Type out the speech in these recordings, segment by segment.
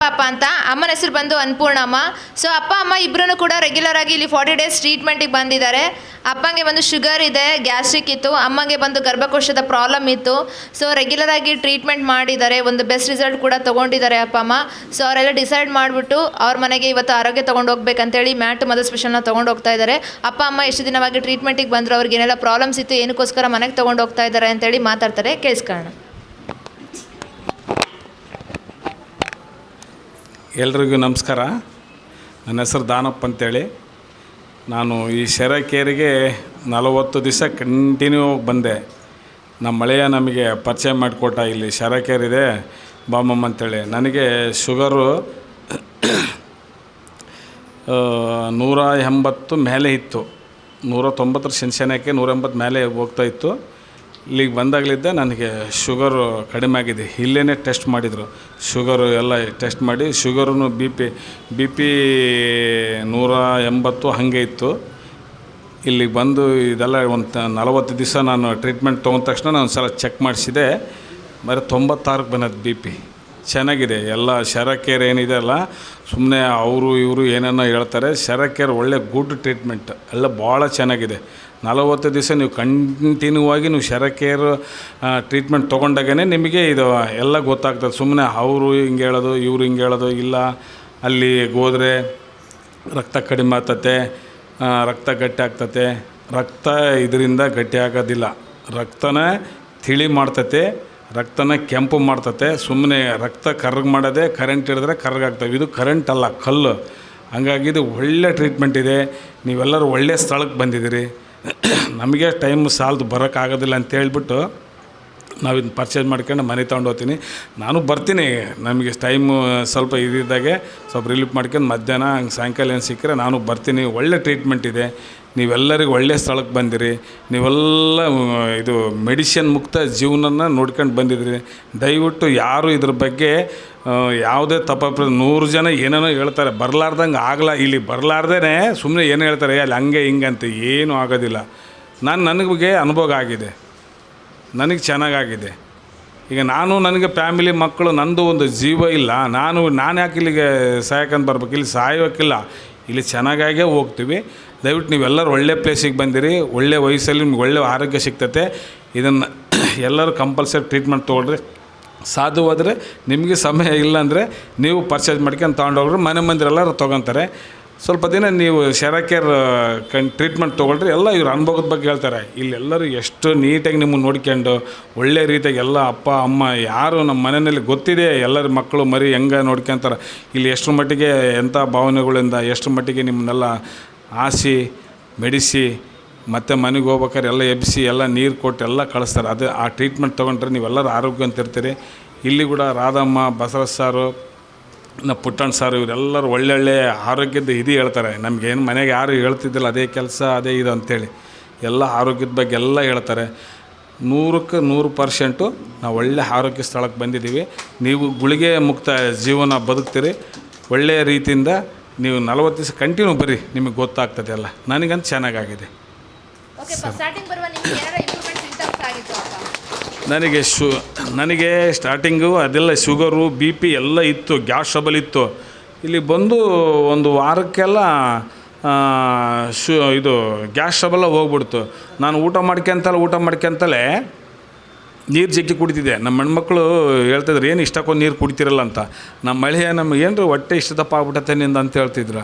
ಅಪ್ಪ ಅಂತ. ಅಮ್ಮನ ಹೆಸರು ಬಂದು ಅನ್ನಪೂರ್ಣಮ್ಮ. ಸೊ ಅಪ್ಪ ಅಮ್ಮ ಇಬ್ಬರೂ ಕೂಡ ರೆಗ್ಯುಲರ್ ಆಗಿ ಇಲ್ಲಿ 40 ಡೇಸ್ ಟ್ರೀಟ್ಮೆಂಟಿಗೆ ಬಂದಿದ್ದಾರೆ. ಅಪ್ಪಂಗೆ ಬಂದು ಶುಗರ್ ಇದೆ, ಗ್ಯಾಸ್ಟ್ರಿಕ್ ಇತ್ತು, ಅಮ್ಮಗೆ ಬಂದು ಗರ್ಭಕೋಶದ ಪ್ರಾಬ್ಲಮ್ ಇತ್ತು. ಸೊ ರೆಗ್ಯುಲರ್ ಆಗಿ ಟ್ರೀಟ್ಮೆಂಟ್ ಮಾಡಿದ್ದಾರೆ, ಒಂದು ಬೆಸ್ಟ್ ರಿಸಲ್ಟ್ ಕೂಡ ತೊಗೊಂಡಿದ್ದಾರೆ ಅಪ್ಪ ಅಮ್ಮ. ಸೊ ಅವರೆಲ್ಲ ಡಿಸೈಡ್ ಮಾಡಿಬಿಟ್ಟು ಅವ್ರ ಮನೆಗೆ ಇವತ್ತು ಆರೋಗ್ಯ ತೊಗೊಂಡು ಹೋಗ್ಬೇಕಂತೇಳಿ ಮ್ಯಾಟ್ ಮದರ್ ಸ್ಪೆಷಲ್ನ ತೊಗೊಂಡು ಹೋಗ್ತಾ ಇದ್ದಾರೆ. ಅಪ್ಪ ಅಮ್ಮ ಎಷ್ಟು ದಿನವಾಗಿ ಟ್ರೀಟ್ಮೆಂಟಿಗೆ ಬಂದರು, ಅವ್ರಿಗೆ ಏನೆಲ್ಲ ಪ್ರಾಬ್ಲಮ್ಸ್ ಇತ್ತು, ಏನಕ್ಕೋಸ್ಕರ ಮನೆಗೆ ತೊಗೊಂಡು ಹೋಗ್ತಾ ಇದ್ದಾರೆ ಅಂತೇಳಿ ಮಾತಾಡ್ತಾರೆ, ಕೇಳಿಸ್ಕೊಳ್ಳೋಣ. ಎಲ್ರಿಗೂ ನಮಸ್ಕಾರ. ನನ್ನ ಹೆಸರು ದಾನಪ್ಪ ಅಂತೇಳಿ. ನಾನು ಈ ಶೆರಕೇರಿಗೆ 40 ದಿವಸ ಕಂಟಿನ್ಯೂ ಬಂದೆ. ನಮ್ಮ ಮಳೆಯ ನಮಗೆ ಪರಿಚಯ ಮಾಡಿಕೊಟ್ಟ, ಇಲ್ಲಿ ಶೆರಕೇರಿದೆ ಬಾಮಮ್ಮ ಅಂತೇಳಿ. ನನಗೆ ಶುಗರು 180 ಮೇಲೆ ಇತ್ತು, 190 ಶೆನ್ಶನಕ್ಕೆ 180 ಮೇಲೆ ಹೋಗ್ತಾಯಿತ್ತು. ಇಲ್ಲಿಗೆ ಬಂದಾಗಲಿದ್ದ ನನಗೆ ಶುಗರು ಕಡಿಮೆ ಆಗಿದೆ. ಇಲ್ಲೇ ಟೆಸ್ಟ್ ಮಾಡಿದರು, ಶುಗರು ಎಲ್ಲ ಟೆಸ್ಟ್ ಮಾಡಿ ಶುಗರೂ ಬಿ ಪಿ 180 ಹಾಗೆ ಇತ್ತು. ಇಲ್ಲಿಗೆ ಬಂದು ಇದೆಲ್ಲ ಒಂದು 40 ದಿವಸ ನಾನು ಟ್ರೀಟ್ಮೆಂಟ್ ತೊಗೊಂಡ ತಕ್ಷಣ ನಾನು ಸಲ ಚೆಕ್ ಮಾಡಿಸಿದೆ, ಬರೀ 96ಕ್ಕೆ ಬಂದದ್ದು ಬಿ ಪಿ. ಚೆನ್ನಾಗಿದೆ ಎಲ್ಲ. ಶೆರಕೇರ್ ಏನಿದೆ ಅಲ್ಲ, ಸುಮ್ಮನೆ ಅವರು ಇವರು ಏನೇನೋ ಹೇಳ್ತಾರೆ. ಶೆರಕೇರ್ ಒಳ್ಳೆ ಗುಡ್ ಟ್ರೀಟ್ಮೆಂಟ್, ಎಲ್ಲ ಭಾಳ ಚೆನ್ನಾಗಿದೆ. 40 ದಿವಸ ನೀವು ಕಂಟಿನ್ಯೂ ಆಗಿ ನೀವು ಶೆರಕೇರ್ ಟ್ರೀಟ್ಮೆಂಟ್ ತೊಗೊಂಡಾಗೇ ನಿಮಗೆ ಇದು ಎಲ್ಲ ಗೊತ್ತಾಗ್ತದೆ. ಸುಮ್ಮನೆ ಅವರು ಹಿಂಗೆ ಹೇಳೋದು ಇವರು ಹಿಂಗೆ ಹೇಳೋದು ಇಲ್ಲ. ಅಲ್ಲಿ ಹೋದರೆ ರಕ್ತ ಕಡಿಮೆ ಆಗ್ತತೆ, ರಕ್ತ ಗಟ್ಟಿ ಆಗ್ತತೆ. ರಕ್ತ ಇದರಿಂದ ಗಟ್ಟಿ ಆಗೋದಿಲ್ಲ, ರಕ್ತನ ತಿಳಿ ಮಾಡ್ತತೆ, ರಕ್ತನ ಕೆಂಪು ಮಾಡ್ತತೆ. ಸುಮ್ಮನೆ ರಕ್ತ ಕರ್ರಗೆ ಮಾಡೋದೇ, ಕರೆಂಟ್ ಹಿಡಿದ್ರೆ ಕರ್ರಗಾಗ್ತವೆ. ಇದು ಕರೆಂಟ್ ಅಲ್ಲ, ಕಲ್ಲು. ಹಂಗಾಗಿ ಇದು ಒಳ್ಳೆ ಟ್ರೀಟ್ಮೆಂಟ್ ಇದೆ. ನೀವೆಲ್ಲರೂ ಒಳ್ಳೆ ಸ್ಥಳಕ್ಕೆ ಬಂದಿದ್ದೀರಿ. ನಮಗೆ ಟೈಮ್ ಸಾಲದು ಬರೋಕ್ಕಾಗೋದಿಲ್ಲ ಅಂತೇಳ್ಬಿಟ್ಟು ನಾವು ಇದನ್ನ ಪರ್ಚೇಸ್ ಮಾಡ್ಕೊಂಡು ಮನೆ ತೊಗೊಂಡು ಹೋಗ್ತೀನಿ. ನಾನು ಬರ್ತೀನಿ, ನಮಗೆ ಟೈಮು ಸ್ವಲ್ಪ ಇದಿದ್ದಾಗೆ ಸ್ವಲ್ಪ ರಿಲೀಫ್ ಮಾಡ್ಕೊಂಡು ಮಧ್ಯಾಹ್ನ ಹಂಗೆ ಸಾಯಂಕಾಲ ಏನು ಸಿಕ್ಕರೆ ನಾನು ಬರ್ತೀನಿ. ಒಳ್ಳೆ ಟ್ರೀಟ್ಮೆಂಟ್ ಇದೆ. ನೀವೆಲ್ಲರಿಗೂ ಒಳ್ಳೆ ಸ್ಥಳಕ್ಕೆ ಬಂದಿರಿ. ನೀವೆಲ್ಲ ಇದು ಮೆಡಿಷನ್ ಮುಕ್ತ ಜೀವನನ ನೋಡ್ಕೊಂಡು ಬಂದಿದ್ರಿ. ದಯವಿಟ್ಟು ಯಾರು ಇದ್ರ ಬಗ್ಗೆ ಯಾವುದೇ ತಪ್ಪ 100 ಜನ ಏನೇನೋ ಹೇಳ್ತಾರೆ, ಬರಲಾರ್ದಂಗೆ ಆಗಲ್ಲ. ಇಲ್ಲಿ ಬರಲಾರ್ದೇ ಸುಮ್ಮನೆ ಏನು ಹೇಳ್ತಾರೆ, ಅಲ್ಲಿ ಹಂಗೆ ಹಿಂಗೆ ಅಂತ. ಏನೂ ಆಗೋದಿಲ್ಲ. ನನಗೆ ಅನುಭವ ಆಗಿದೆ, ನನಗೆ ಚೆನ್ನಾಗಾಗಿದೆ. ಈಗ ನನಗೆ ಫ್ಯಾಮಿಲಿ ಮಕ್ಕಳು, ನಂದು ಒಂದು ಜೀವ ಇಲ್ಲ. ನಾನು ಯಾಕೆ ಇಲ್ಲಿಗೆ ಸಾಯಕ್ಕಂತ ಬರ್ಬೇಕು? ಇಲ್ಲಿ ಸಾಯೋಕ್ಕಿಲ್ಲ, ಇಲ್ಲಿ ಚೆನ್ನಾಗೇ ಹೋಗ್ತೀವಿ. ದಯವಿಟ್ಟು ನೀವೆಲ್ಲರೂ ಒಳ್ಳೆ ಪ್ಲೇಸಿಗೆ ಬಂದಿರಿ. ಒಳ್ಳೆ ವಯಸ್ಸಲ್ಲಿ ನಿಮ್ಗೆ ಒಳ್ಳೆ ಆರೋಗ್ಯ ಸಿಗ್ತತೆ. ಇದನ್ನು ಎಲ್ಲರೂ ಕಂಪಲ್ಸರಿ ಟ್ರೀಟ್ಮೆಂಟ್ ತೊಗೊಳ್ರಿ. ಸಾಧ್ಯವಾದರೆ ನಿಮಗೆ ಸಮಯ ಇಲ್ಲಾಂದರೆ ನೀವು ಪರ್ಚೇಸ್ ಮಾಡ್ಕೊಂಡು ತೊಗೊಂಡೋಗ್ರಿ. ಮನೆ ಮಂದಿರೆಲ್ಲರೂ ತೊಗೊತಾರೆ. ಸ್ವಲ್ಪ ದಿನ ನೀವು ಶೆರಕೇರ್ ಟ್ರೀಟ್ಮೆಂಟ್ ತೊಗೊಳ್ರಿ. ಎಲ್ಲ ಇವ್ರ ಅನುಭವದ ಬಗ್ಗೆ ಹೇಳ್ತಾರೆ. ಇಲ್ಲೆಲ್ಲರೂ ಎಷ್ಟು ನೀಟಾಗಿ ನಿಮ್ಮನ್ನು ನೋಡ್ಕೊಂಡು ಒಳ್ಳೆ ರೀತಿಯಾಗಿ ಎಲ್ಲ ಅಪ್ಪ ಅಮ್ಮ ಯಾರು ನಮ್ಮ ಮನೆಯಲ್ಲಿ ಗೊತ್ತಿದೆ, ಎಲ್ಲರ ಮಕ್ಕಳು ಮರಿ ಹೆಂಗೆ ನೋಡ್ಕೊತಾರೆ. ಇಲ್ಲಿ ಎಷ್ಟರ ಮಟ್ಟಿಗೆ ಎಂಥ ಭಾವನೆಗಳಿಂದ ಎಷ್ಟರ ಮಟ್ಟಿಗೆ ನಿಮ್ಮನ್ನೆಲ್ಲ ಹಾಸಿ ಮೆಡಿಸಿ ಮತ್ತು ಮನೆಗೆ ಹೋಗ್ಬೇಕಾದ್ರೆ ಎಲ್ಲ ಎಬ್ಬಿಸಿ ಎಲ್ಲ ನೀರು ಕೊಟ್ಟು ಎಲ್ಲ ಕಳಿಸ್ತಾರೆ. ಅದು ಆ ಟ್ರೀಟ್ಮೆಂಟ್ ತೊಗೊಂಡ್ರೆ ನೀವೆಲ್ಲರೂ ಆರೋಗ್ಯ ಅಂತ ಇರ್ತೀರಿ. ಇಲ್ಲಿ ಕೂಡ ರಾಧಮ್ಮ, ಬಸವರಾಜ್ ಸಾರು, ಪುಟ್ಟಣ್ಣ ಸಾರು ಇವರೆಲ್ಲರೂ ಒಳ್ಳೊಳ್ಳೆ ಆರೋಗ್ಯದ ಇದು ಹೇಳ್ತಾರೆ. ನಮಗೇನು ಮನೆಗೆ ಯಾರು ಹೇಳ್ತಿದ್ದಿಲ್ಲ, ಅದೇ ಕೆಲಸ ಅದೇ ಇದು ಅಂಥೇಳಿ ಎಲ್ಲ ಆರೋಗ್ಯದ ಬಗ್ಗೆ ಎಲ್ಲ ಹೇಳ್ತಾರೆ. 100ಕ್ಕೆ 100% ನಾವು ಒಳ್ಳೆ ಆರೋಗ್ಯ ಸ್ಥಳಕ್ಕೆ ಬಂದಿದ್ದೀವಿ. ನೀವು ಗುಳಿಗೆ ಮುಕ್ತ ಜೀವನ ಬದುಕ್ತೀರಿ. ಒಳ್ಳೆಯ ರೀತಿಯಿಂದ ನೀವು 40 ದಿವಸ ಕಂಟಿನ್ಯೂ ಬರ್ರಿ, ನಿಮಗೆ ಗೊತ್ತಾಗ್ತದೆ ಎಲ್ಲ. ನನಗಂತ ಚೆನ್ನಾಗಾಗಿದೆ. ನನಗೆ ಸ್ಟಾರ್ಟಿಂಗು ಅದೆಲ್ಲ ಶುಗರು ಬಿ ಪಿ ಎಲ್ಲ ಇತ್ತು, ಗ್ಯಾಸ್ ಟ್ರಬಲ್ ಇತ್ತು. ಇಲ್ಲಿ ಬಂದು ಒಂದು ವಾರಕ್ಕೆಲ್ಲ ಇದು ಗ್ಯಾಸ್ ಟ್ರಬಲ್ಲ ಹೋಗ್ಬಿಡ್ತು. ನಾನು ಊಟ ಮಾಡ್ಕೊಂತಲೇ ನೀರು ಜಗ್ಗಿ ಕುಡಿತಿದ್ದೆ. ನಮ್ಮ ಹೆಣ್ಮಕ್ಳು ಹೇಳ್ತಿದ್ರು, ಏನು ಇಷ್ಟಕ್ಕೊಂದು ನೀರು ಕುಡಿತಿರಲ್ಲ ಅಂತ. ನಮ್ಮ ಮಳೆಯ ನಮ್ಗೆ ಏನರು ಹೊಟ್ಟೆ ಇಷ್ಟದಪ್ಪ ಆಗ್ಬಿಟ್ಟತ್ತೆ ನಿಂದ ಅಂತ ಹೇಳ್ತಿದ್ರು.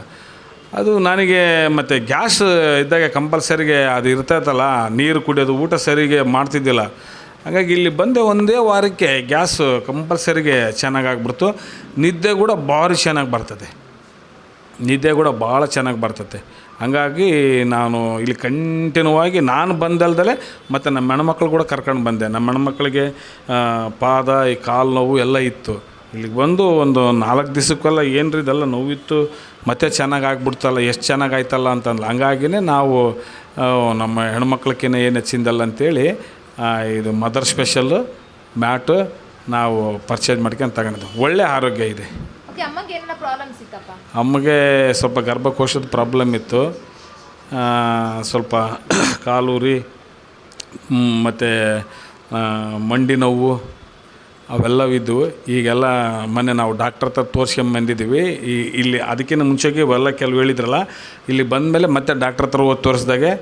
ಅದು ನನಗೆ ಮತ್ತು ಗ್ಯಾಸ್ ಇದ್ದಾಗ ಕಂಪಲ್ಸರಿಗೆ ಅದು ಇರ್ತೈತಲ್ಲ, ನೀರು ಕುಡಿಯೋದು, ಊಟ ಸರಿಗೆ ಮಾಡ್ತಿದ್ದಿಲ್ಲ. ಹಾಗಾಗಿ ಇಲ್ಲಿ ಬಂದೆ ಒಂದೇ ವಾರಕ್ಕೆ ಗ್ಯಾಸು ಕಂಪಲ್ಸರಿಗೆ ಚೆನ್ನಾಗಾಗ್ಬಿಡ್ತು. ನಿದ್ದೆ ಕೂಡ ಭಾರಿ ಚೆನ್ನಾಗಿ ಬರ್ತದೆ, ನಿದ್ದೆ ಕೂಡ ಭಾಳ ಚೆನ್ನಾಗಿ ಬರ್ತದೆ. ಹಂಗಾಗಿ ನಾನು ಇಲ್ಲಿ ಕಂಟಿನ್ಯೂ ಆಗಿ ನಾನು ಬಂದಲ್ದಲೇ ಮತ್ತು ನಮ್ಮ ಹೆಣ್ಮಕ್ಳು ಕೂಡ ಕರ್ಕೊಂಡು ಬಂದೆ. ನಮ್ಮ ಹೆಣ್ಮಕ್ಳಿಗೆ ಪಾದ ಈ ಕಾಲು ನೋವು ಎಲ್ಲ ಇತ್ತು. ಇಲ್ಲಿಗೆ ಬಂದು ಒಂದು 4 ದಿವಸಕ್ಕೆಲ್ಲ ಏನ್ರಿ ಇದೆಲ್ಲ ನೋವಿತ್ತು, ಮತ್ತೆ ಚೆನ್ನಾಗಿ ಆಗ್ಬಿಡ್ತಲ್ಲ, ಎಷ್ಟು ಚೆನ್ನಾಗಾಯ್ತಲ್ಲ ಅಂತಂದ್ಲು. ಹಂಗಾಗಿಯೇ ನಾವು ನಮ್ಮ ಹೆಣ್ಮಕ್ಳಕ್ಕಿಂತ ಏನು ಹೆಚ್ಚಿಂದಲ್ಲ ಅಂಥೇಳಿ ಇದು ಮದರ್ ಸ್ಪೆಷಲ್ಲು ಮ್ಯಾಟು ನಾವು ಪರ್ಚೇಸ್ ಮಾಡ್ಕೊಂಡು ತಗೊಂಡಿದ್ದು. ಒಳ್ಳೆ ಆರೋಗ್ಯ ಇದೆ. ಅಮ್ಮಗೆ ಸ್ವಲ್ಪ ಗರ್ಭಕೋಶದ ಪ್ರಾಬ್ಲಮ್ ಇತ್ತು, ಸ್ವಲ್ಪ ಕಾಲೂರಿ ಮತ್ತು ಮಂಡಿ ನೋವು ಅವೆಲ್ಲವಿದ್ದು ಈಗೆಲ್ಲ ಮೊನ್ನೆ ನಾವು ಡಾಕ್ಟ್ರ್ ಹತ್ರ ತೋರಿಸ್ಕೊಂಬಂದಿದ್ದೀವಿ. ಇಲ್ಲಿ ಅದಕ್ಕಿಂತ ಮುಂಚೆಗೆ ಇವೆಲ್ಲ ಕೆಲವು ಹೇಳಿದ್ರಲ್ಲ, ಇಲ್ಲಿ ಬಂದಮೇಲೆ ಮತ್ತೆ ಡಾಕ್ಟ್ರ್ ಹತ್ರ ಹೋಗಿ ತೋರಿಸ್ದಾಗೆ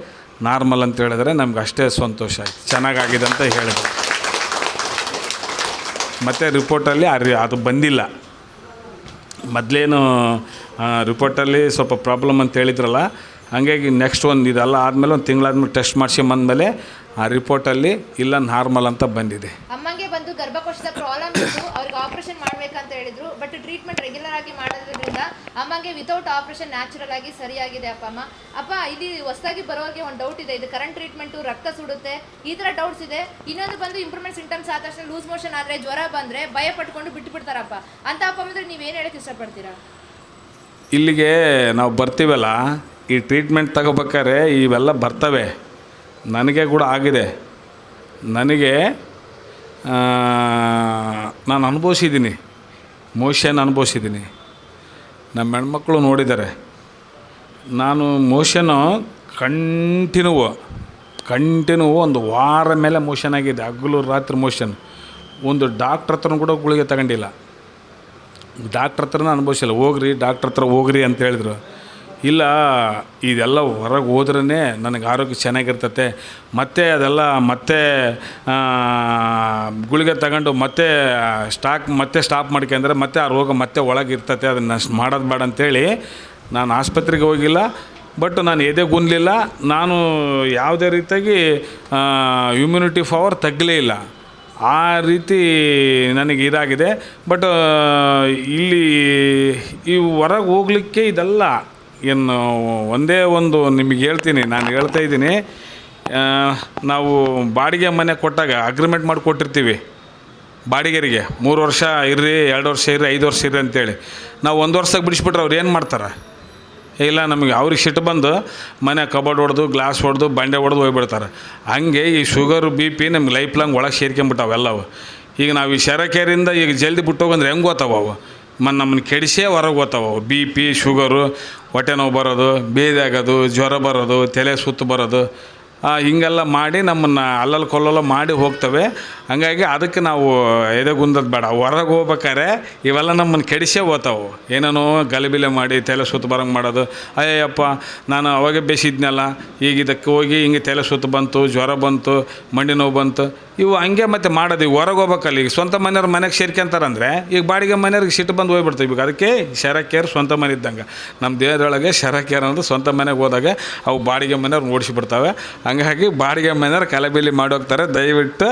ನಾರ್ಮಲ್ ಅಂತ ಹೇಳಿದ್ರೆ ನಮ್ಗೆ ಅಷ್ಟೇ ಸಂತೋಷ ಆಯಿತು, ಚೆನ್ನಾಗಾಗಿದೆ ಅಂತ ಹೇಳಿದ್ರು. ಮತ್ತು ರಿಪೋರ್ಟಲ್ಲಿ ಅದು ಬಂದಿಲ್ಲ. ಮೊದಲೇನು ರಿಪೋರ್ಟಲ್ಲಿ ಸ್ವಲ್ಪ ಪ್ರಾಬ್ಲಮ್ ಅಂತ ಹೇಳಿದ್ರಲ್ಲ, ಹಾಗಾಗಿ ನೆಕ್ಸ್ಟ್ ಒಂದು ಇದೆಲ್ಲ ಆದಮೇಲೆ ಒಂದು ತಿಂಗಳಾದ್ಮೇಲೆ ಟೆಸ್ಟ್ ಮಾಡಿಸ್ಕೊಂಬಂದಮೇಲೆ ಆ ರಿಪೋರ್ಟಲ್ಲಿ ಇಲ್ಲ ನಾರ್ಮಲ್ ಅಂತ ಬಂದಿದೆ. ಅಮ್ಮಂಗೆ ಬಂದು ಗರ್ಭಕೋಶದ ಪ್ರಾಬ್ಲಮ್ ಇತ್ತು, ಅವ್ರಿಗೆ ಆಪರೇಷನ್ ಮಾಡಬೇಕಂತ ಹೇಳಿದ್ರು. ಬಟ್ ಟ್ರೀಟ್ಮೆಂಟ್ ರೆಗ್ಯುಲರ್ ಆಗಿ ಮಾಡೋದ್ರಿಂದ ಅಮ್ಮಂಗೆ ವಿತೌಟ್ ಆಪರೇಷನ್ ನ್ಯಾಚುರಲ್ ಆಗಿ ಸರಿಯಾಗಿದೆ. ಅಪ್ಪ ಇಲ್ಲಿ ಹೊಸದಾಗಿ ಬರೋರಿಗೆ ಒಂದು ಡೌಟ್ ಇದೆ, ಇದು ಕರೆಂಟ್ ಟ್ರೀಟ್ಮೆಂಟು ರಕ್ತ ಸುಡುತ್ತೆ, ಈ ಥರ ಡೌಟ್ಸ್ ಇದೆ. ಇನ್ನೊಂದು ಬಂದು ಇಂಪ್ರೂವ್ಮೆಂಟ್ ಸಿಂಟಮ್ಸ್ ಆದ ತಕ್ಷಣ ಲೂಸ್ ಮೋಷನ್ ಆದರೆ, ಜ್ವರ ಬಂದರೆ ಭಯ ಪಟ್ಕೊಂಡು ಬಿಟ್ಬಿಡ್ತಾರಪ್ಪ. ಅಂತ ಅಪ್ಪ ಅಂದರೆ ನೀವೇನು ಹೇಳಕ್ಕೆ ಇಷ್ಟಪಡ್ತೀರಾ? ಇಲ್ಲಿಗೆ ನಾವು ಬರ್ತೀವಲ್ಲ, ಈ ಟ್ರೀಟ್ಮೆಂಟ್ ತಗೋಬೇಕಾದ್ರೆ ಇವೆಲ್ಲ ಬರ್ತವೆ. ನನಗೆ ಕೂಡ ಆಗಿದೆ. ನನಗೆ ನಾನು ಅನುಭವಿಸಿದ್ದೀನಿ, ಮೋಷನ್ ಅನುಭವಿಸಿದ್ದೀನಿ. ನಮ್ಮ ಹೆಣ್ಮಕ್ಳು ನೋಡಿದ್ದಾರೆ. ನಾನು ಮೋಷನು ಕಂಟಿನ್ಯೂ ಒಂದು ವಾರ ಮೇಲೆ ಮೋಷನ್ ಆಗಿದೆ, ಹಗಲು ರಾತ್ರಿ ಮೋಷನ್. ಒಂದು ಡಾಕ್ಟ್ರ್ ಹತ್ರನೂ ಕೂಡ ಗುಳಿಗೆ ತಗೊಂಡಿಲ್ಲ, ಡಾಕ್ಟ್ರ್ ಹತ್ರನೂ ಅನುಭವಿಸಿಲ್ಲ. ಡಾಕ್ಟ್ರ್ ಹತ್ರ ಹೋಗ್ರಿ ಅಂತ ಹೇಳಿದ್ರು. ಇಲ್ಲ, ಇದೆಲ್ಲ ಹೊರಗೆ ಹೋದ್ರೇ ನನಗೆ ಆರೋಗ್ಯ ಚೆನ್ನಾಗಿರ್ತತೆ, ಮತ್ತೆ ಅದೆಲ್ಲ ಮತ್ತೆ ಗುಳಿಗೆ ತಗೊಂಡು ಮತ್ತೆ ಸ್ಟಾಪ್ ಮಾಡ್ಕೊಂಡ್ರೆ ಮತ್ತೆ ಆ ರೋಗ ಮತ್ತೆ ಒಳಗಿರ್ತತೆ, ಅದನ್ನು ಮಾಡೋದು ಬೇಡ ಅಂಥೇಳಿ ನಾನು ಆಸ್ಪತ್ರೆಗೆ ಹೋಗಿಲ್ಲ. ಬಟ್ ನಾನು ಎದೆಗುಂದಲಿಲ್ಲ, ನಾನು ಯಾವುದೇ ರೀತಿಯಾಗಿ ಇಮ್ಯುನಿಟಿ ಪವರ್ ತಗ್ಗಲೇ ಇಲ್ಲ. ಆ ರೀತಿ ನನಗೆ ಇದಾಗಿದೆ. ಬಟ್ ಇಲ್ಲಿ ಈ ಹೊರಗೆ ಹೋಗಲಿಕ್ಕೆ ಇದೆಲ್ಲ ಏನು ಒಂದೇ ಒಂದು ನಿಮಗೆ ಹೇಳ್ತೀನಿ, ನಾನು ಹೇಳ್ತಾ ಇದ್ದೀನಿ. ನಾವು ಬಾಡಿಗೆ ಮನೆ ಕೊಟ್ಟಾಗ ಅಗ್ರಿಮೆಂಟ್ ಮಾಡಿ ಕೊಟ್ಟಿರ್ತೀವಿ ಬಾಡಿಗೆರಿಗೆ, 3 ವರ್ಷ ಇರ್ರಿ, 2 ವರ್ಷ ಇರ್ರಿ, 5 ವರ್ಷ ಇರ್ರಿ ಅಂತೇಳಿ. ನಾವು 1 ವರ್ಷಕ್ಕೆ ಬಿಡಿಸ್ಬಿಟ್ರೆ ಅವ್ರು ಏನು ಮಾಡ್ತಾರೆ? ಇಲ್ಲ, ನಮಗೆ ಅವ್ರಿಗೆ ಸಿಟ್ಟು ಬಂದು ಮನೆ ಕಬೋರ್ಡ್ ಹೊಡೆದು, ಗ್ಲಾಸ್ ಹೊಡೆದು, ಬಂಡೆ ಹೊಡೆದು ಹೋಗ್ಬಿಡ್ತಾರೆ. ಹಂಗೆ ಈ ಶುಗರು BP ನಮ್ಗೆ ಲೈಫ್ ಲಾಂಗ್ ಒಳಗೆ ಸೇರ್ಕೊಂಬಿಟ್ಟಾವೆಲ್ಲವು. ಈಗ ನಾವು ಈ ಶರಕೇರಿಂದ ಈಗ ಜಲ್ದಿ ಬಿಟ್ಟೋಗಂದ್ರೆ ಹೆಂಗೆ ಗೊತ್ತಾವ ಅವು? ನಮ್ಮನ್ನು ಕೆಡಿಸೇ ಹೊರಗೆ ಹೋಗ್ತಾವೆ. BP, ಶುಗರು, ಹೊಟ್ಟೆ ನೋವು ಬರೋದು, ಬೇದಾಗೋದು, ಜ್ವರ ಬರೋದು, ತಲೆ ಸುತ್ತು ಬರೋದು, ಹಿಂಗೆಲ್ಲ ಮಾಡಿ ನಮ್ಮನ್ನು ಅಲ್ಲಲ್ಲಿ ಕೊಲ್ಲಲ್ಲ ಮಾಡಿ ಹೋಗ್ತವೆ. ಹಂಗಾಗಿ ಅದಕ್ಕೆ ನಾವು ಎದೆಗುಂದೋದು ಬೇಡ. ಹೊರಗೆ ಹೋಗ್ಬೇಕಾದ್ರೆ ಇವೆಲ್ಲ ನಮ್ಮನ್ನು ಕೆಡಿಸೇ ಹೋಗ್ತಾವೆ. ಏನೇನೋ ಗಲಿಬಿಲೆ ಮಾಡಿ ತಲೆ ಸುತ್ತು ಬರೋಂಗೆ ಮಾಡೋದು. ಅಯ್ಯಪ್ಪ, ನಾನು ಅವಾಗೆ ಬೇಸಿದ್ನಲ್ಲ, ಈಗ ಇದಕ್ಕೆ ಹೋಗಿ ಹಿಂಗೆ ತಲೆ ಸುತ್ತು ಬಂತು, ಜ್ವರ ಬಂತು, ಮಂಡಿ ನೋವು ಬಂತು, ಇವು ಹಂಗೆ ಮತ್ತೆ ಮಾಡೋದು. ಈಗ ಹೊರಗೆ ಹೋಗ್ಬೇಕಲ್ಲ, ಈಗ ಸ್ವಂತ ಮನೆಯವ್ರು ಮನೆಗೆ ಸೇರ್ಕೊಂತಾರಂದರೆ ಈಗ ಬಾಡಿಗೆ ಮನೆಯವ್ರಿಗೆ ಸಿಟ್ಟು ಬಂದು ಹೋಗ್ಬಿಡ್ತೀವಿ. ಈಗ ಅದಕ್ಕೆ ಶರಕೇರ್ ಸ್ವಂತ ಮನೆ ಇದ್ದಂಗೆ. ನಮ್ಮ ದೇಹದೊಳಗೆ ಶರಕೇರ್ ಅನ್ನೋದು ಸ್ವಂತ ಮನೆಗೆ ಹೋದಾಗ ಅವು ಬಾಡಿಗೆ ಮನೆಯವ್ರು ಓಡಿಸಿಬಿಡ್ತವೆ. ಹಂಗಾಗಿ ಬಾಡಿಗೆ ಮನೆಯವ್ರು ಕಲಬೇಲಿ ಮಾಡೋಗ್ತಾರೆ. ದಯವಿಟ್ಟು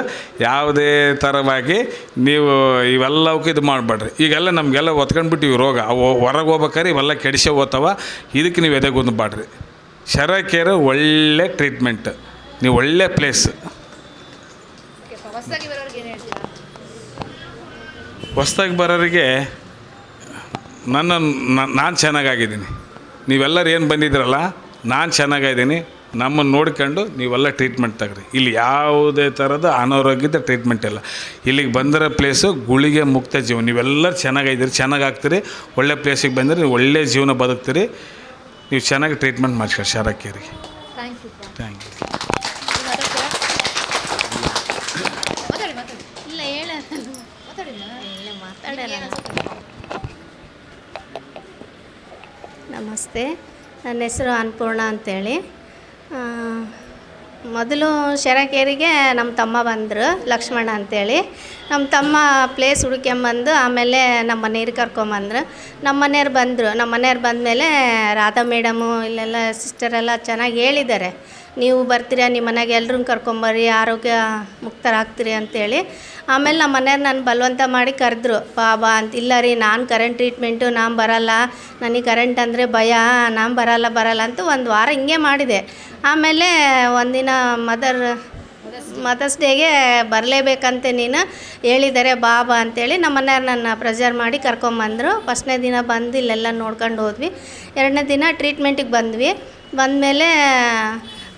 ಯಾವುದೇ ಥರವಾಗಿ ನೀವು ಇವೆಲ್ಲವಕ್ಕೂ ಇದು ಮಾಡಬೇಡ್ರಿ. ಈಗೆಲ್ಲ ನಮಗೆಲ್ಲ ಒತ್ಕೊಂಡ್ಬಿಟ್ಟಿವಿ ರೋಗ. ಅವು ಹೊರಗೆ ಹೋಗ್ಬೇಕಾದ್ರೆ ಇವೆಲ್ಲ ಕೆಡಿಸೇ ಹೋಗ್ತಾವ. ಇದಕ್ಕೆ ನೀವು ಎದೆಗುಂದಬೇಡ್ರಿ. ಶರಕೇರು ಒಳ್ಳೆ ಟ್ರೀಟ್ಮೆಂಟ್, ನೀವು ಒಳ್ಳೆ ಪ್ಲೇಸ್. ಹೊಸ್ದಾಗಿ ಬರೋರಿಗೆ ನಾನು ಚೆನ್ನಾಗಾಗಿದ್ದೀನಿ. ನೀವೆಲ್ಲರೂ ಏನು ಬಂದಿದ್ದೀರಲ್ಲ, ನಾನು ಚೆನ್ನಾಗಿದ್ದೀನಿ. ನಮ್ಮನ್ನು ನೋಡ್ಕೊಂಡು ನೀವೆಲ್ಲ ಟ್ರೀಟ್ಮೆಂಟ್ ತಗ್ರಿ. ಇಲ್ಲಿ ಯಾವುದೇ ಥರದ ಅನಾರೋಗ್ಯದ ಟ್ರೀಟ್ಮೆಂಟ್ ಇಲ್ಲ. ಇಲ್ಲಿಗೆ ಬಂದಿರೋ ಪ್ಲೇಸು ಗುಳಿಗೆ ಮುಕ್ತ ಜೀವನ. ನೀವೆಲ್ಲರೂ ಚೆನ್ನಾಗಿದ್ದೀರಿ, ಚೆನ್ನಾಗಾಗ್ತೀರಿ. ಒಳ್ಳೆ ಪ್ಲೇಸಿಗೆ ಬಂದರೆ ನೀವು ಒಳ್ಳೆ ಜೀವನ ಬದುಕ್ತೀರಿ. ನೀವು ಚೆನ್ನಾಗಿ ಟ್ರೀಟ್ಮೆಂಟ್ ಮಾಡಿಸ್ಕೊಳ್ಳಿ ಶರಕೇರಿಗೆ. Thank you. ನಮಸ್ತೆ, ನನ್ನ ಹೆಸರು ಅನ್ನಪೂರ್ಣ ಅಂತೇಳಿ. ಮೊದಲು ಶರಕೇರಿಗೆ ನಮ್ಮ ತಮ್ಮ ಬಂದರು, ಲಕ್ಷ್ಮಣ ಅಂತೇಳಿ. ನಮ್ಮ ತಮ್ಮ ಪ್ಲೇಸ್ ಹುಡ್ಕೊಂಬಂದು ಆಮೇಲೆ ನಮ್ಮ ಮನೆಯವ್ರಿಗೆ ಕರ್ಕೊಂಬಂದ್ರು. ನಮ್ಮ ಮನೆಯವ್ರು ಬಂದಮೇಲೆ ರಾಧಾ ಮೇಡಮು ಇಲ್ಲೆಲ್ಲ ಸಿಸ್ಟರೆಲ್ಲ ಚೆನ್ನಾಗಿ ಹೇಳಿದ್ದಾರೆ. ನೀವು ಬರ್ತೀರಾ, ನಿಮ್ಮ ಮನೆಗೆ ಎಲ್ರೂ ಕರ್ಕೊಂಬರ್ರಿ, ಆರೋಗ್ಯ ಮುಕ್ತರಾಗ್ತೀರಿ ಅಂತೇಳಿ. ಆಮೇಲೆ ನಮ್ಮ ಮನೆಯವ್ರು ನಾನು ಬಲವಂತ ಮಾಡಿ ಕರೆದ್ರು, ಬಾ ಅಂತ. ಇಲ್ಲ ರೀ, ನಾನು ಕರೆಂಟ್ ಟ್ರೀಟ್ಮೆಂಟು ನಾನು ಬರೋಲ್ಲ, ನನಗೆ ಕರೆಂಟ್ ಅಂದರೆ ಭಯ, ನಾನು ಬರಲ್ಲ ಅಂತ ಒಂದು ವಾರ ಹಿಂಗೆ ಮಾಡಿದೆ. ಆಮೇಲೆ ಒಂದಿನ ಮದರ್ಸ್ ಡೇಗೆ ಬರಲೇಬೇಕಂತೆ ನೀನು ಹೇಳಿದ್ದಾರೆ, ಬಾ ಅಂತೇಳಿ ನಮ್ಮ ಮನೆಯವ್ರು ನನ್ನ ಪ್ರೆಷರ್ ಮಾಡಿ ಕರ್ಕೊಂಬಂದರು. ಫಸ್ಟ್ನೇ ದಿನ ಬಂದು ಇಲ್ಲೆಲ್ಲ ನೋಡ್ಕೊಂಡು ಹೋದ್ವಿ. 2ನೇ ದಿನ ಟ್ರೀಟ್ಮೆಂಟಿಗೆ ಬಂದಮೇಲೆ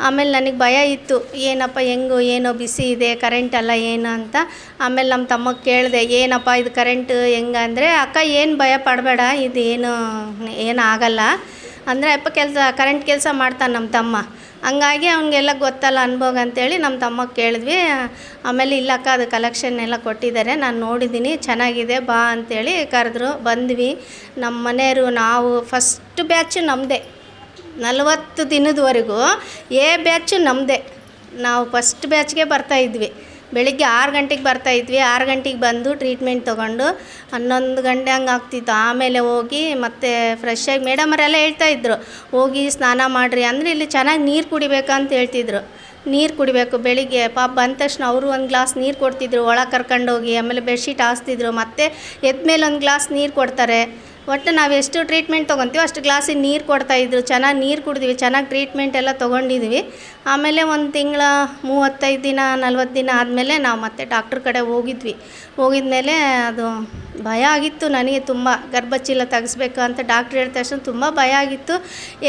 ಆಮೇಲೆ ನನಗೆ ಭಯ ಇತ್ತು, ಏನಪ್ಪ ಏನೋ ಬಿಸಿ ಇದೆ, ಕರೆಂಟ್ ಅಲ್ಲ ಏನು ಅಂತ. ಆಮೇಲೆ ನಮ್ಮ ತಮ್ಮಗೆ ಕೇಳಿದೆ, ಏನಪ್ಪ ಇದು ಕರೆಂಟು ಹೆಂಗಂದರೆ, ಅಕ್ಕ ಏನು ಭಯ ಪಡಬೇಡ, ಇದು ಏನು ಆಗಲ್ಲ ಅಂದರೆ ಕರೆಂಟ್ ಕೆಲಸ ಮಾಡ್ತಾನೆ ನಮ್ಮ ತಮ್ಮ. ಹಂಗಾಗಿ ಅವ್ನಿಗೆಲ್ಲ ಗೊತ್ತಲ್ಲ ಅನ್ಭೋಗ ಅಂತೇಳಿ ನಮ್ಮ ತಮ್ಮಗೆ ಕೇಳಿದ್ವಿ. ಆಮೇಲೆ ಇಲ್ಲಕ್ಕ ಅದು ಕಲೆಕ್ಷನ್ ಎಲ್ಲ ಕೊಟ್ಟಿದ್ದಾರೆ, ನಾನು ನೋಡಿದ್ದೀನಿ, ಚೆನ್ನಾಗಿದೆ ಬಾ ಅಂತೇಳಿ ಕರೆದ್ರು. ಬಂದ್ವಿ. ನಮ್ಮ ಮನೆಯವರು ನಾವು ಫಸ್ಟ್ ಬ್ಯಾಚು ನಮ್ಮದೇ, 40 ದಿನದವರೆಗೂ ಎ ಬ್ಯಾಚು ನಮ್ಮದೇ. ನಾವು ಫಸ್ಟ್ ಬ್ಯಾಚ್ಗೆ ಬರ್ತಾಯಿದ್ವಿ. ಬೆಳಿಗ್ಗೆ 6 ಗಂಟೆಗೆ ಬರ್ತಾಯಿದ್ವಿ. 6 ಗಂಟೆಗೆ ಬಂದು ಟ್ರೀಟ್ಮೆಂಟ್ ತೊಗೊಂಡು 11 ಗಂಟೆ ಹಂಗೆ ಆಗ್ತಿತ್ತು. ಆಮೇಲೆ ಹೋಗಿ ಮತ್ತೆ ಫ್ರೆಶ್ಶಾಗಿ ಮೇಡಮರೆಲ್ಲ ಹೇಳ್ತಾಯಿದ್ರು, ಹೋಗಿ ಸ್ನಾನ ಮಾಡಿರಿ ಅಂದರೆ ಇಲ್ಲಿ ಚೆನ್ನಾಗಿ ನೀರು ಕುಡಿಬೇಕಂತ ಹೇಳ್ತಿದ್ರು. ನೀರು ಕುಡಿಬೇಕು ಬೆಳಿಗ್ಗೆ. ಪಾಪ ಬಂದ ತಕ್ಷಣ ಅವರು ಒಂದು ಗ್ಲಾಸ್ ನೀರು ಕೊಡ್ತಿದ್ರು, ಒಳಗೆ ಕರ್ಕೊಂಡೋಗಿ. ಆಮೇಲೆ ಬೆಡ್ಶೀಟ್ ಹಾಸ್ತಿದ್ರು, ಮತ್ತು ಎದ್ಮೇಲೆ ಒಂದು ಗ್ಲಾಸ್ ನೀರು ಕೊಡ್ತಾರೆ. ಒಟ್ಟು ನಾವು ಎಷ್ಟು ಟ್ರೀಟ್ಮೆಂಟ್ ತೊಗೊತೀವೋ ಅಷ್ಟು ಗ್ಲಾಸಿಗೆ ನೀರು ಕೊಡ್ತಾಯಿದ್ರು. ಚೆನ್ನಾಗಿ ನೀರು ಕುಡಿದ್ವಿ, ಚೆನ್ನಾಗಿ ಟ್ರೀಟ್ಮೆಂಟ್ ಎಲ್ಲ ತೊಗೊಂಡಿದ್ವಿ. ಆಮೇಲೆ ಒಂದು ತಿಂಗಳ 35 ದಿನ 40 ದಿನ ಆದಮೇಲೆ ನಾವು ಮತ್ತೆ ಡಾಕ್ಟ್ರ್ ಕಡೆ ಹೋಗಿದ್ಮೇಲೆ ಅದು ಭಯ ಆಗಿತ್ತು ನನಗೆ ತುಂಬ. ಗರ್ಭಚೀಲ ತೆಗಿಸ್ಬೇಕು ಅಂತ ಡಾಕ್ಟ್ರ್ ಹೇಳಿದ ತಕ್ಷಣ ತುಂಬ ಭಯ ಆಗಿತ್ತು.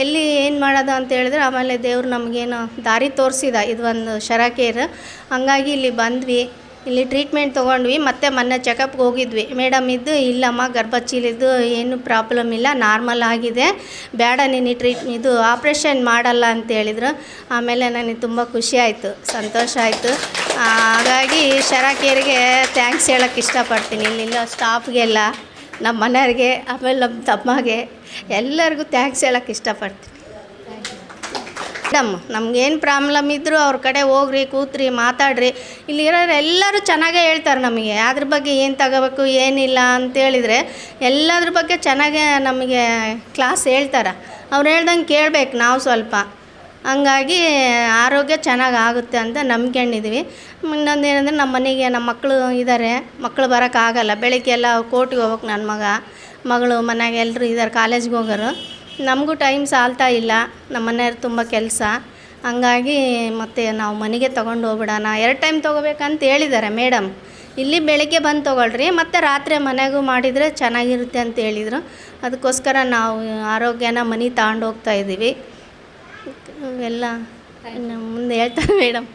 ಎಲ್ಲಿ ಏನು ಮಾಡೋದು ಅಂತ ಹೇಳಿದ್ರೆ ಆಮೇಲೆ ದೇವ್ರು ನಮಗೇನು ದಾರಿ ತೋರಿಸಿದ, ಇದು ಒಂದು ಶರಕೇರ್. ಹಂಗಾಗಿ ಇಲ್ಲಿ ಬಂದ್ವಿ, ಇಲ್ಲಿ ಟ್ರೀಟ್ಮೆಂಟ್ ತೊಗೊಂಡ್ವಿ. ಮತ್ತು ಮೊನ್ನೆ ಚೆಕಪ್ಗೆ ಹೋಗಿದ್ವಿ. ಮೇಡಮ್ ಇದ್ದು, ಇಲ್ಲಮ್ಮ ಗರ್ಭಚೀಲಿದ್ದು ಏನು ಪ್ರಾಬ್ಲಮ್ ಇಲ್ಲ, ನಾರ್ಮಲ್ ಆಗಿದೆ, ಬೇಡ ನೀನು ಇದು ಆಪ್ರೇಷನ್ ಮಾಡಲ್ಲ ಅಂತ ಹೇಳಿದ್ರು. ಆಮೇಲೆ ನನಗೆ ತುಂಬ ಖುಷಿ ಆಯಿತು, ಸಂತೋಷ ಆಯಿತು. ಹಾಗಾಗಿ ಶರಕೇರಿಗೆ ಥ್ಯಾಂಕ್ಸ್ ಹೇಳೋಕ್ಕೆ ಇಷ್ಟಪಡ್ತೀನಿ. ಇಲ್ಲಿಲ್ಲ ಸ್ಟಾಫ್ಗೆಲ್ಲ, ನಮ್ಮ ಮನೆಯವ್ರಿಗೆ, ಆಮೇಲೆ ನಮ್ಮ ತಮ್ಮಗೆ ಎಲ್ಲರಿಗೂ ಥ್ಯಾಂಕ್ಸ್ ಹೇಳೋಕ್ಕೆ ಇಷ್ಟಪಡ್ತೀನಿ. ಮೇಡಮ್ ನಮಗೇನು ಪ್ರಾಬ್ಲಮ್ ಇದ್ದರೂ ಅವ್ರ ಕಡೆ ಹೋಗ್ರಿ, ಕೂತ್ರಿ, ಮಾತಾಡ್ರಿ. ಇಲ್ಲಿರೋರು ಎಲ್ಲರೂ ಚೆನ್ನಾಗೇ ಹೇಳ್ತಾರೆ ನಮಗೆ, ಅದ್ರ ಬಗ್ಗೆ ಏನು ತಗೋಬೇಕು ಏನಿಲ್ಲ ಅಂತೇಳಿದರೆ ಎಲ್ಲದ್ರ ಬಗ್ಗೆ ಚೆನ್ನಾಗೇ ನಮಗೆ ಕ್ಲಾಸ್ ಹೇಳ್ತಾರೆ. ಅವ್ರು ಹೇಳ್ದಂಗೆ ಕೇಳಬೇಕು ನಾವು ಸ್ವಲ್ಪ. ಹಂಗಾಗಿ ಆರೋಗ್ಯ ಚೆನ್ನಾಗಿ ಆಗುತ್ತೆ ಅಂತ ನಂಬ್ಕೊಂಡಿದ್ವಿ. ಇನ್ನೊಂದು ಏನಂದರೆ ನಮ್ಮ ಮನೆಗೆ ನಮ್ಮ ಮಕ್ಕಳು ಇದ್ದಾರೆ, ಮಕ್ಕಳು ಬರೋಕ್ಕಾಗಲ್ಲ. ಬೆಳಿಗ್ಗೆ ಎಲ್ಲ ಕೋರ್ಟಿಗೆ ಹೋಗ್ಬೇಕು ನನ್ನ ಮಗಳು, ಮನೆಯಾಗ ಎಲ್ಲರೂ ಇದ್ದಾರೆ, ಕಾಲೇಜ್ಗೆ ಹೋಗೋರು. ನಮಗೂ ಟೈಮ್ ಸಾಲ್ತಾ ಇಲ್ಲ, ನಮ್ಮ ಮನೆಯವ್ರು ತುಂಬ ಕೆಲಸ. ಹಂಗಾಗಿ ಮತ್ತೆ ನಾವು ಮನೆಗೆ ತೊಗೊಂಡು ಹೋಗ್ಬಿಡೋಣ, 2 ಟೈಮ್ ತೊಗೋಬೇಕಂತ ಹೇಳಿದ್ದಾರೆ ಮೇಡಮ್. ಇಲ್ಲಿ ಬೆಳಗ್ಗೆ ಬಂದು ತೊಗೊಳ್ರಿ, ಮತ್ತು ರಾತ್ರಿ ಮನೆಗೂ ಮಾಡಿದರೆ ಚೆನ್ನಾಗಿರುತ್ತೆ ಅಂತ ಹೇಳಿದರು. ಅದಕ್ಕೋಸ್ಕರ ನಾವು ಆರೋಗ್ಯನ ಮನೆ ತಗೊಂಡು ಹೋಗ್ತಾಯಿದ್ದೀವಿ. ಎಲ್ಲ ಮುಂದೆ ಹೇಳ್ತಾರೆ ಮೇಡಮ್.